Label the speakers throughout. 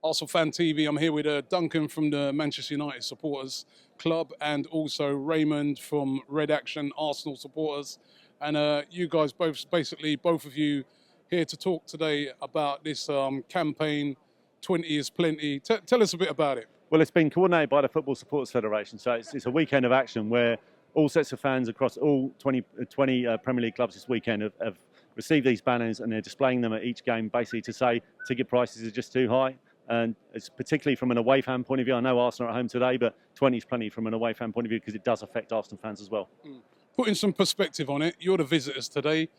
Speaker 1: Arsenal Fan TV. I'm here with Duncan from the Manchester United Supporters Club and also Raymond from Red Action Arsenal Supporters. And you guys both of you here to talk today about this campaign, 20 is Plenty. Tell us a bit about it.
Speaker 2: Well, it's been coordinated by the Football Supporters Federation, so it's a weekend of action where all sets of fans across all 20 Premier League clubs this weekend have received these banners, and they're displaying them at each game basically to say ticket prices are just too high. And it's particularly from an away fan point of view. I know Arsenal are at home today, but 20 is plenty from an away fan point of view because it does affect Arsenal fans as well.
Speaker 1: Putting some perspective on it, you're the visitors today.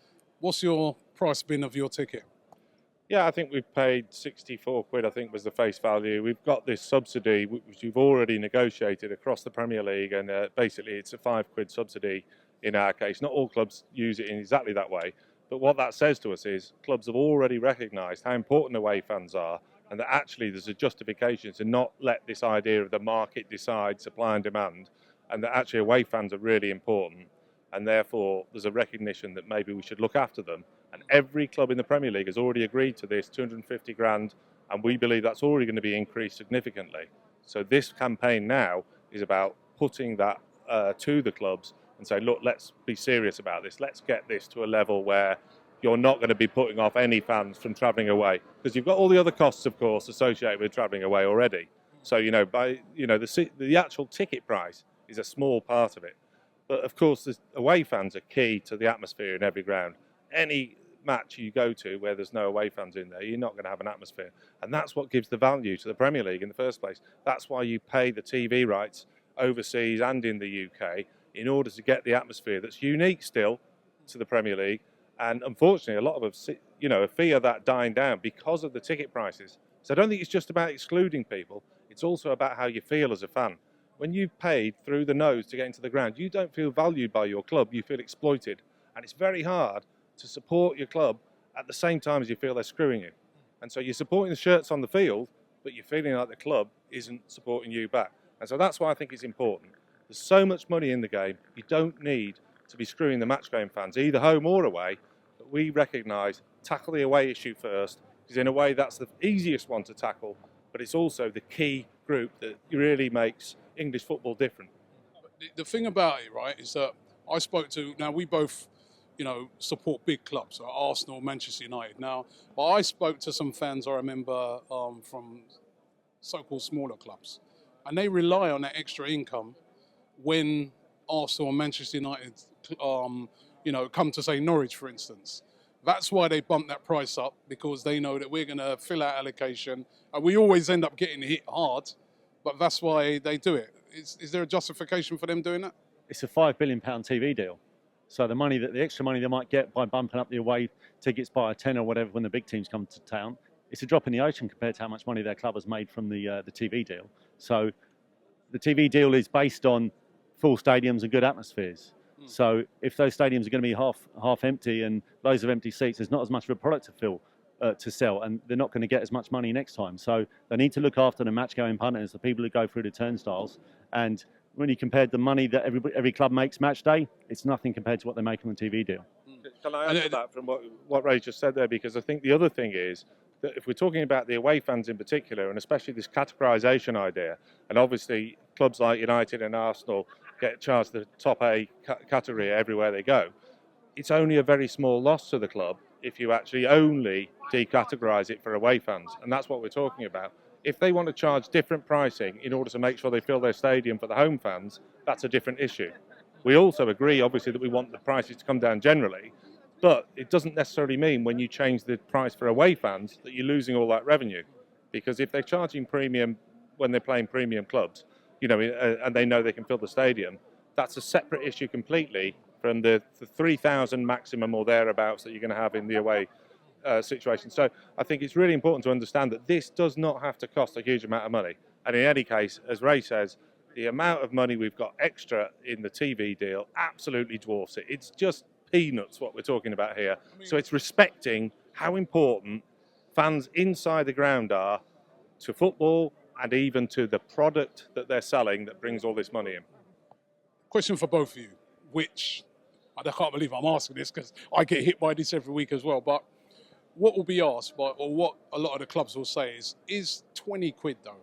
Speaker 1: What's your price been of your ticket?
Speaker 3: Yeah, I think we've paid 64 quid, I think was the face value. We've got this subsidy, which we've already negotiated across the Premier League, and basically it's a 5 quid subsidy in our case. Not all clubs use it in exactly that way, but what that says to us is clubs have already recognised how important away fans are, and that actually there's a justification to not let this idea of the market decide supply and demand, and that actually away fans are really important, and therefore there's a recognition that maybe we should look after them. And every club in the Premier League has already agreed to this 250 grand, and we believe that's already going to be increased significantly. So this campaign now is about putting that to the clubs and say, look, let's be serious about this. Let's get this to a level where you're not going to be putting off any fans from travelling away, because you've got all the other costs, of course, associated with travelling away already. So the actual ticket price is a small part of it, but of course, the away fans are key to the atmosphere in every ground. Any match you go to where there's no away fans in there, you're not going to have an atmosphere. And that's what gives the value to the Premier League in the first place. That's why you pay the TV rights overseas and in the UK in order to get the atmosphere that's unique still to the Premier League. And unfortunately, a lot of us, fear that dying down because of the ticket prices. So I don't think it's just about excluding people. It's also about how you feel as a fan. When you've paid through the nose to get into the ground, you don't feel valued by your club. You feel exploited. And it's very hard to support your club at the same time as you feel they're screwing you. And so you're supporting the shirts on the field, but you're feeling like the club isn't supporting you back. And so that's why I think it's important. There's so much money in the game, you don't need to be screwing the match game fans, either home or away. But we recognise, tackle the away issue first, because in a way that's the easiest one to tackle, but it's also the key group that really makes English football different.
Speaker 1: The thing about it, right, is that I spoke to, now we both, support big clubs, so Arsenal, Manchester United. Now, but I spoke to some fans I remember from so-called smaller clubs, and they rely on that extra income when Arsenal and Manchester United, come to say Norwich, for instance. That's why they bump that price up, because they know that we're going to fill our allocation, and we always end up getting hit hard, but that's why they do it. Is there a justification for them doing that?
Speaker 2: It's a £5 billion TV deal. So the extra money they might get by bumping up the away tickets by a tenner or whatever when the big teams come to town, it's a drop in the ocean compared to how much money their club has made from the TV deal. So the TV deal is based on full stadiums and good atmospheres. So if those stadiums are going to be half empty and loads of empty seats, there's not as much of a product to sell, and they're not going to get as much money next time. So they need to look after the match-going punters, the people who go through the turnstiles. And when you compared the money that every club makes match day, it's nothing compared to what they make on the TV deal.
Speaker 3: Can I add to that from what Ray just said there? Because I think the other thing is that if we're talking about the away fans in particular, and especially this categorisation idea, and obviously clubs like United and Arsenal get charged the top A category everywhere they go, it's only a very small loss to the club if you actually only decategorise it for away fans. And that's what we're talking about. If they want to charge different pricing in order to make sure they fill their stadium for the home fans, that's a different issue. We also agree, obviously, that we want the prices to come down generally, but it doesn't necessarily mean when you change the price for away fans that you're losing all that revenue. Because if they're charging premium when they're playing premium clubs, and they know they can fill the stadium, that's a separate issue completely from the 3,000 maximum or thereabouts that you're going to have in the away situation. So I think it's really important to understand that this does not have to cost a huge amount of money. And in any case, as Ray says, the amount of money we've got extra in the TV deal absolutely dwarfs it. It's just peanuts what we're talking about here. So it's respecting how important fans inside the ground are to football and even to the product that they're selling that brings all this money in.
Speaker 1: Question for both of you, which I can't believe I'm asking this because I get hit by this every week as well, but what will be asked by, or what a lot of the clubs will say is 20 quid though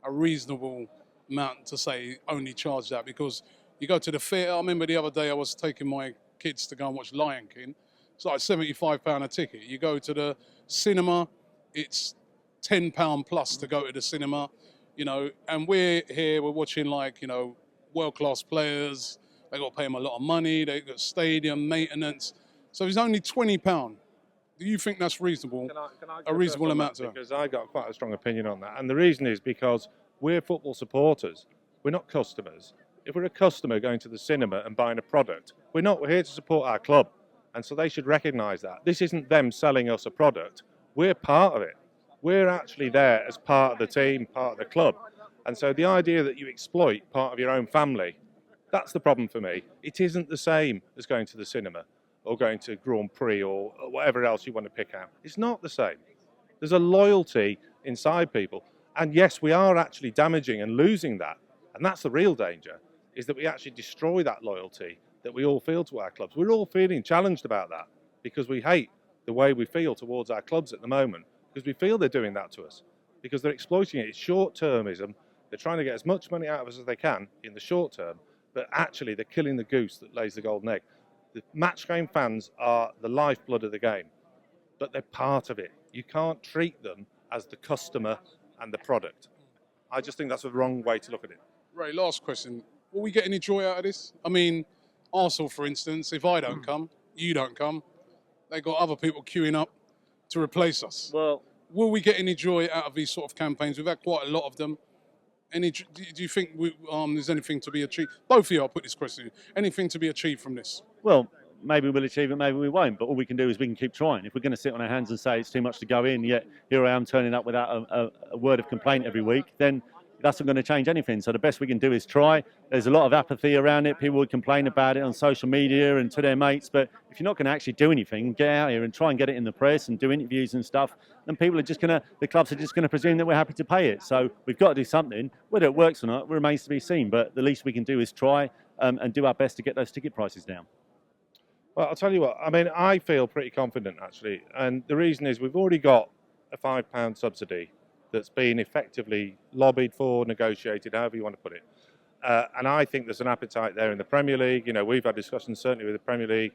Speaker 1: a reasonable amount to say only charge that? Because you go to the theatre. I remember the other day I was taking my kids to go and watch Lion King. It's like £75 a ticket. You go to the cinema, it's £10 plus to go to the cinema, you know, and we're here, we're watching like, you know, world-class players. They got to pay them a lot of money. They got stadium maintenance. So it's only £20. Do you think that's reasonable?
Speaker 3: Can I
Speaker 1: A reasonable amount to?
Speaker 3: Because I got quite a strong opinion on that, and the reason is because we're football supporters. We're not customers. If we're a customer going to the cinema and buying a product, we're not. We're here to support our club, and so they should recognise that. This isn't them selling us a product. We're part of it. We're actually there as part of the team, part of the club. And so the idea that you exploit part of your own family, that's the problem for me. It isn't the same as going to the cinema or going to Grand Prix or whatever else you want to pick out. It's not the same. There's a loyalty inside people. And yes, we are actually damaging and losing that. And that's the real danger, is that we actually destroy that loyalty that we all feel to our clubs. We're all feeling challenged about that because we hate the way we feel towards our clubs at the moment, because we feel they're doing that to us, because they're exploiting it. It's short-termism. They're trying to get as much money out of us as they can in the short term, but actually they're killing the goose that lays the golden egg. The match game fans are the lifeblood of the game, but they're part of it. You can't treat them as the customer and the product. I just think that's the wrong way to look at it.
Speaker 1: Ray, last question. Will we get any joy out of this? I mean, Arsenal, for instance, if I don't come, you don't come, they got other people queuing up to replace us.
Speaker 2: Well,
Speaker 1: will we get any joy out of these sort of campaigns? We've had quite a lot of them. Do you think there's anything to be achieved? Both of you, I'll put this question to you. Anything to be achieved from this?
Speaker 2: well, maybe we'll achieve it, maybe we won't. But all we can do is we can keep trying. If we're going to sit on our hands and say it's too much to go in, yet here I am turning up without a word of complaint every week, then that's not going to change anything. So the best we can do is try. There's a lot of apathy around it. People would complain about it on social media and to their mates. But if you're not going to actually do anything, get out here and try and get it in the press and do interviews and stuff, then people are just going to, the clubs are just going to presume that we're happy to pay it. So we've got to do something. Whether it works or not remains to be seen. But the least we can do is try and do our best to get those ticket prices down.
Speaker 3: Well, I'll tell you what, I mean, I feel pretty confident actually. And the reason is we've already got a £5 subsidy that's been effectively lobbied for, negotiated, however you want to put it. And I think there's an appetite there in the Premier League. You know, we've had discussions certainly with the Premier League,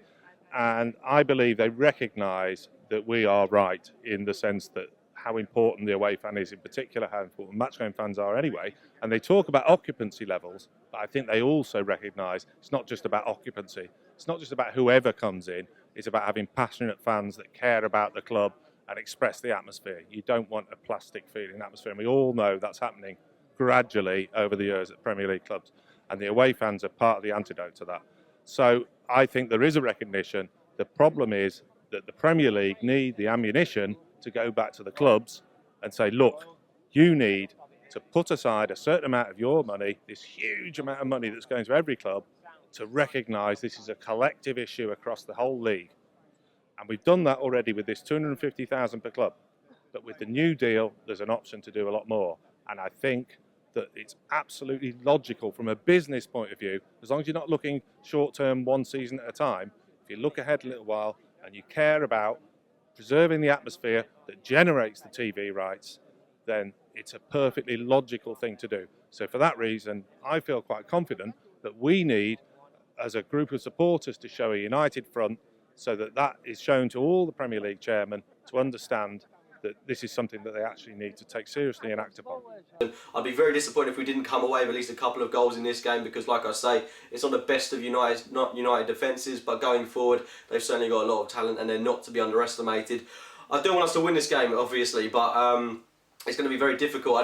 Speaker 3: and I believe they recognise that we are right in the sense that how important the away fan is, in particular how important match game fans are anyway. And they talk about occupancy levels, but I think they also recognise it's not just about occupancy. It's not just about whoever comes in. It's about having passionate fans that care about the club and express the atmosphere. You don't want a plastic feeling atmosphere, and we all know that's happening gradually over the years at Premier League clubs, and the away fans are part of the antidote to that. So I think there is a recognition. The problem is that the Premier League need the ammunition to go back to the clubs and say, look, you need to put aside a certain amount of your money, this huge amount of money that's going to every club, to recognise this is a collective issue across the whole league. And we've done that already with this 250,000 per club. But with the new deal, there's an option to do a lot more. And I think that it's absolutely logical from a business point of view, as long as you're not looking short-term, one season at a time, if you look ahead a little while and you care about preserving the atmosphere that generates the TV rights, then it's a perfectly logical thing to do. So for that reason, I feel quite confident that we need, as a group of supporters, to show a united front, so that is shown to all the Premier League chairmen to understand that this is something that they actually need to take seriously and act upon.
Speaker 4: I'd be very disappointed if we didn't come away with at least a couple of goals in this game, because like I say, it's not the best of United defences, but going forward they've certainly got a lot of talent and they're not to be underestimated. I do want us to win this game obviously, but it's going to be very difficult.